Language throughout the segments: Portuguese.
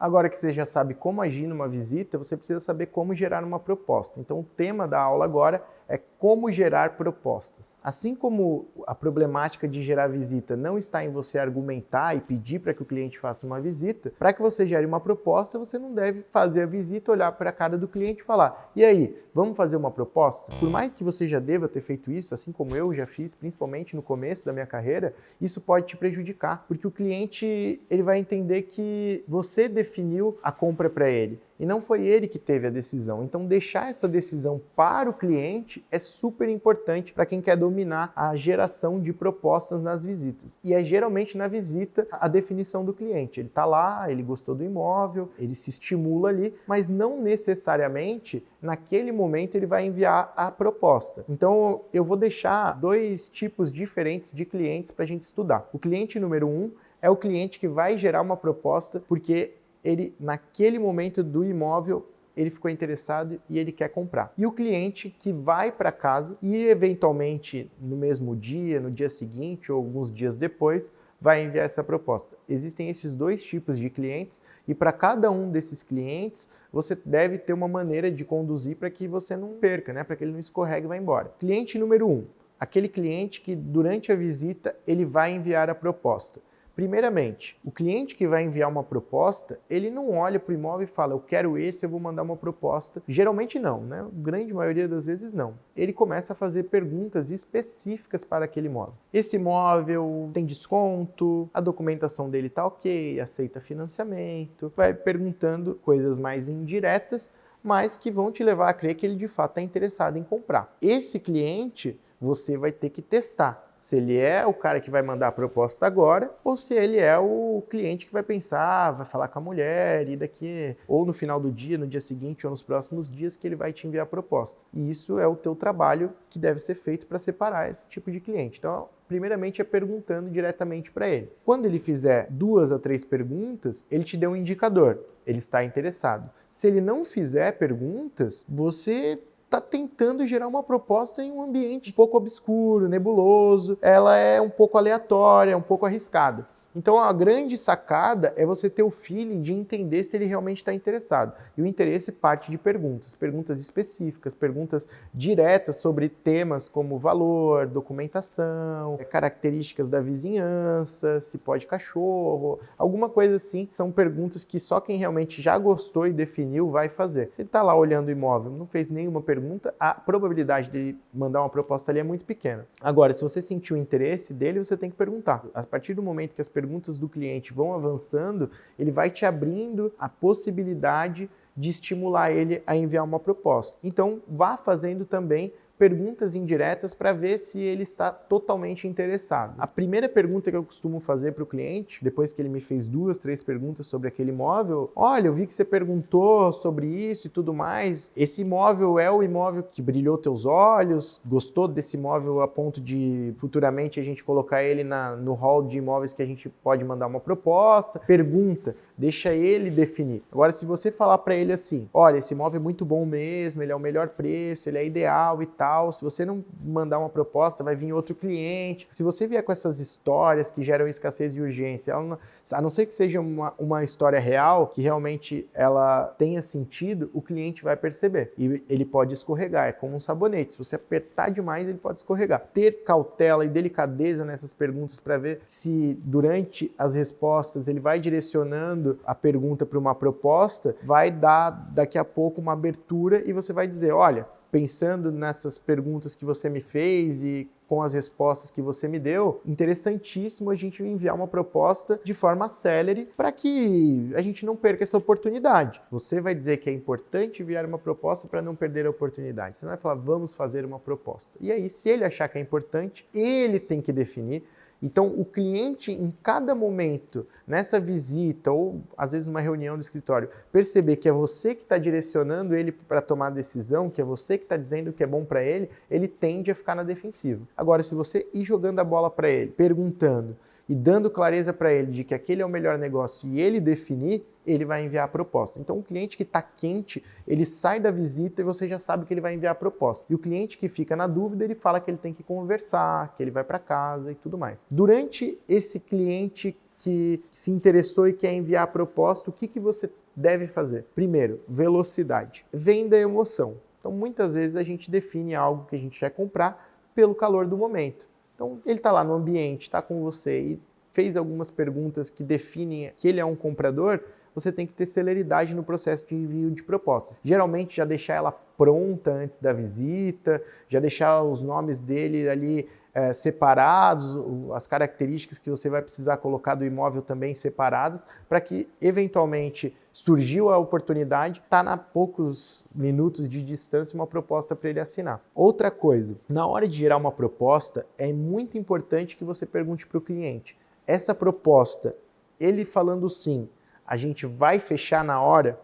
Agora que você já sabe como agir numa visita, você precisa saber como gerar uma proposta. Então o tema da aula agora é como gerar propostas. Assim como a problemática de gerar visita não está em você argumentar e pedir para que o cliente faça uma visita, para que você gere uma proposta, você não deve fazer a visita, olhar para a cara do cliente e falar: e aí, vamos fazer uma proposta? Por mais que você já deva ter feito isso, assim como eu já fiz, principalmente no começo da minha carreira, isso pode te prejudicar, porque o cliente ele vai entender que você definiu a compra para ele. E não foi ele que teve a decisão. Então, deixar essa decisão para o cliente é super importante para quem quer dominar a geração de propostas nas visitas. E é geralmente na visita a definição do cliente. Ele está lá, ele gostou do imóvel, ele se estimula ali, mas não necessariamente naquele momento ele vai enviar a proposta. Então, eu vou deixar dois tipos diferentes de clientes para a gente estudar. O cliente número 1 é o cliente que vai gerar uma proposta porque ele, naquele momento do imóvel, ele ficou interessado e ele quer comprar. E o cliente que vai para casa e, eventualmente, no mesmo dia, no dia seguinte ou alguns dias depois, vai enviar essa proposta. Existem esses dois tipos de clientes e para cada um desses clientes, você deve ter uma maneira de conduzir para que você não perca, né? Para que ele não escorregue e vá embora. Cliente número 1, aquele cliente que durante a visita ele vai enviar a proposta. Primeiramente, o cliente que vai enviar uma proposta, ele não olha para o imóvel e fala: eu quero esse, eu vou mandar uma proposta. Geralmente não, né? A grande maioria das vezes não. Ele começa a fazer perguntas específicas para aquele imóvel. Esse imóvel tem desconto, a documentação dele está ok, aceita financiamento. Vai perguntando coisas mais indiretas, mas que vão te levar a crer que ele de fato está interessado em comprar. Esse cliente você vai ter que testar se ele é o cara que vai mandar a proposta agora ou se ele é o cliente que vai pensar, vai falar com a mulher e daqui, ou no final do dia, no dia seguinte ou nos próximos dias que ele vai te enviar a proposta. E isso é o teu trabalho que deve ser feito para separar esse tipo de cliente. Então, primeiramente é perguntando diretamente para ele. Quando ele fizer 2 a 3 perguntas, ele te deu um indicador, ele está interessado. Se ele não fizer perguntas, você está tentando gerar uma proposta em um ambiente um pouco obscuro, nebuloso, ela é um pouco aleatória, um pouco arriscada. Então a grande sacada é você ter o feeling de entender se ele realmente está interessado. E o interesse parte de perguntas específicas, perguntas diretas sobre temas como valor, documentação, características da vizinhança, se pode cachorro, alguma coisa assim. São perguntas que só quem realmente já gostou e definiu vai fazer. Se ele está lá olhando o imóvel, não fez nenhuma pergunta, a probabilidade dele mandar uma proposta ali é muito pequena. Agora, se você sentiu o interesse dele, você tem que perguntar. A partir do momento que as perguntas do cliente vão avançando, ele vai te abrindo a possibilidade de estimular ele a enviar uma proposta. Então, vá fazendo também perguntas indiretas para ver se ele está totalmente interessado. A primeira pergunta que eu costumo fazer para o cliente, depois que ele me fez 2, 3 perguntas sobre aquele imóvel: olha, eu vi que você perguntou sobre isso e tudo mais, esse imóvel é o imóvel que brilhou teus olhos? Gostou desse imóvel a ponto de futuramente a gente colocar ele no hall de imóveis que a gente pode mandar uma proposta? Pergunta, deixa ele definir. Agora, se você falar para ele assim: olha, esse imóvel é muito bom mesmo, ele é o melhor preço, ele é ideal e tal, se você não mandar uma proposta, vai vir outro cliente. Se você vier com essas histórias que geram escassez e urgência, a não ser que seja uma história real, que realmente ela tenha sentido, o cliente vai perceber. E ele pode escorregar, é como um sabonete. Se você apertar demais, ele pode escorregar. Ter cautela e delicadeza nessas perguntas para ver se durante as respostas ele vai direcionando a pergunta para uma proposta, vai dar daqui a pouco uma abertura e você vai dizer: olha, pensando nessas perguntas que você me fez e com as respostas que você me deu, interessantíssimo a gente enviar uma proposta de forma célere para que a gente não perca essa oportunidade. Você vai dizer que é importante enviar uma proposta para não perder a oportunidade. Você não vai falar: vamos fazer uma proposta. E aí, se ele achar que é importante, ele tem que definir. Então, o cliente, em cada momento, nessa visita ou às vezes numa reunião do escritório, perceber que é você que está direcionando ele para tomar a decisão, que é você que está dizendo o que é bom para ele tende a ficar na defensiva. Agora, se você ir jogando a bola para ele, perguntando e dando clareza para ele de que aquele é o melhor negócio e ele definir, ele vai enviar a proposta. Então, o cliente que está quente, ele sai da visita e você já sabe que ele vai enviar a proposta. E o cliente que fica na dúvida, ele fala que ele tem que conversar, que ele vai para casa e tudo mais. Durante esse cliente que se interessou e quer enviar a proposta, o que você deve fazer? Primeiro, velocidade. Vem da emoção. Então, muitas vezes a gente define algo que a gente quer comprar pelo calor do momento. Então, ele está lá no ambiente, está com você e fez algumas perguntas que definem que ele é um comprador, você tem que ter celeridade no processo de envio de propostas. Geralmente, já deixar ela pronta antes da visita, já deixar os nomes dele ali separados, as características que você vai precisar colocar do imóvel também separadas, para que, eventualmente, surgiu a oportunidade, está a poucos minutos de distância uma proposta para ele assinar. Outra coisa, na hora de gerar uma proposta, é muito importante que você pergunte para o cliente, essa proposta, ele falando sim, a gente vai fechar na hora?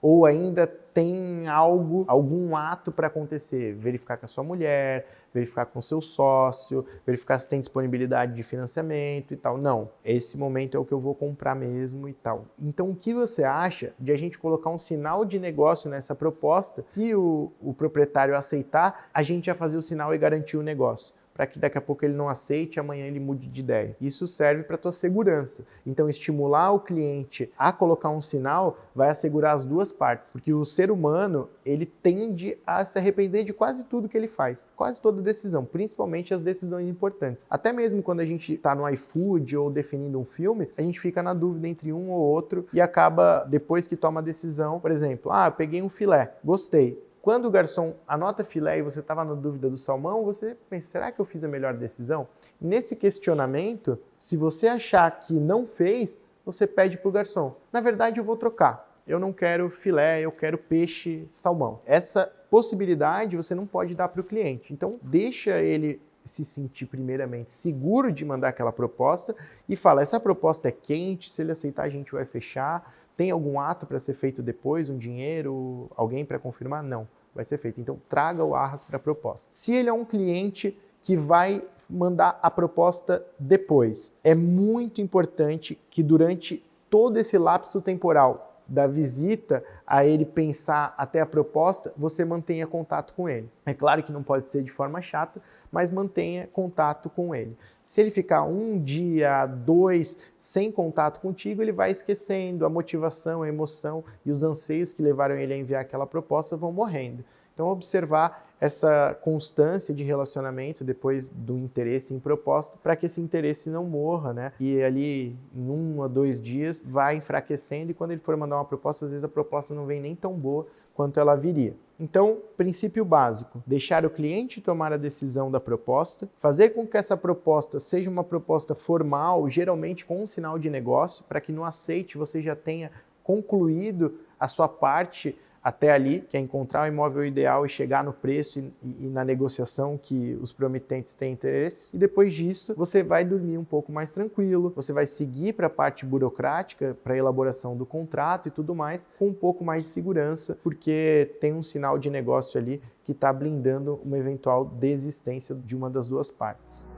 Ou ainda tem algum ato para acontecer? Verificar com a sua mulher, verificar com o seu sócio, verificar se tem disponibilidade de financiamento e tal. Não, esse momento é o que eu vou comprar mesmo e tal. Então, o que você acha de a gente colocar um sinal de negócio nessa proposta? Se o proprietário aceitar, a gente já fazer o sinal e garantir o negócio, para que daqui a pouco ele não aceite e amanhã ele mude de ideia. Isso serve para a tua segurança. Então, estimular o cliente a colocar um sinal vai assegurar as duas partes, porque o ser humano, ele tende a se arrepender de quase tudo que ele faz, quase toda decisão, principalmente as decisões importantes. Até mesmo quando a gente está no iFood ou definindo um filme, a gente fica na dúvida entre um ou outro e acaba, depois que toma a decisão, por exemplo, eu peguei um filé, gostei. Quando o garçom anota filé e você estava na dúvida do salmão, você pensa, será que eu fiz a melhor decisão? Nesse questionamento, se você achar que não fez, você pede para o garçom. Na verdade, eu vou trocar. Eu não quero filé, eu quero peixe, salmão. Essa possibilidade você não pode dar para o cliente. Então, deixa ele se sentir primeiramente seguro de mandar aquela proposta e fala, essa proposta é quente, se ele aceitar a gente vai fechar, tem algum ato para ser feito depois, um dinheiro, alguém para confirmar? Não, vai ser feito. Então traga o arras para a proposta. Se ele é um cliente que vai mandar a proposta depois, é muito importante que durante todo esse lapso temporal da visita a ele pensar até a proposta, você mantenha contato com ele. É claro que não pode ser de forma chata, mas mantenha contato com ele. Se ele ficar um dia, 2, sem contato contigo, ele vai esquecendo, a motivação, a emoção e os anseios que levaram ele a enviar aquela proposta vão morrendo. Então, observar essa constância de relacionamento depois do interesse em proposta, para que esse interesse não morra, né? E ali, em 1 a 2 dias, vai enfraquecendo e quando ele for mandar uma proposta, às vezes a proposta não vem nem tão boa quanto ela viria. Então, princípio básico, deixar o cliente tomar a decisão da proposta, fazer com que essa proposta seja uma proposta formal, geralmente com um sinal de negócio, para que no aceite você já tenha concluído a sua parte até ali, que é encontrar o imóvel ideal e chegar no preço e na negociação que os promitentes têm interesse. E depois disso, você vai dormir um pouco mais tranquilo, você vai seguir para a parte burocrática, para a elaboração do contrato e tudo mais, com um pouco mais de segurança, porque tem um sinal de negócio ali que está blindando uma eventual desistência de uma das duas partes.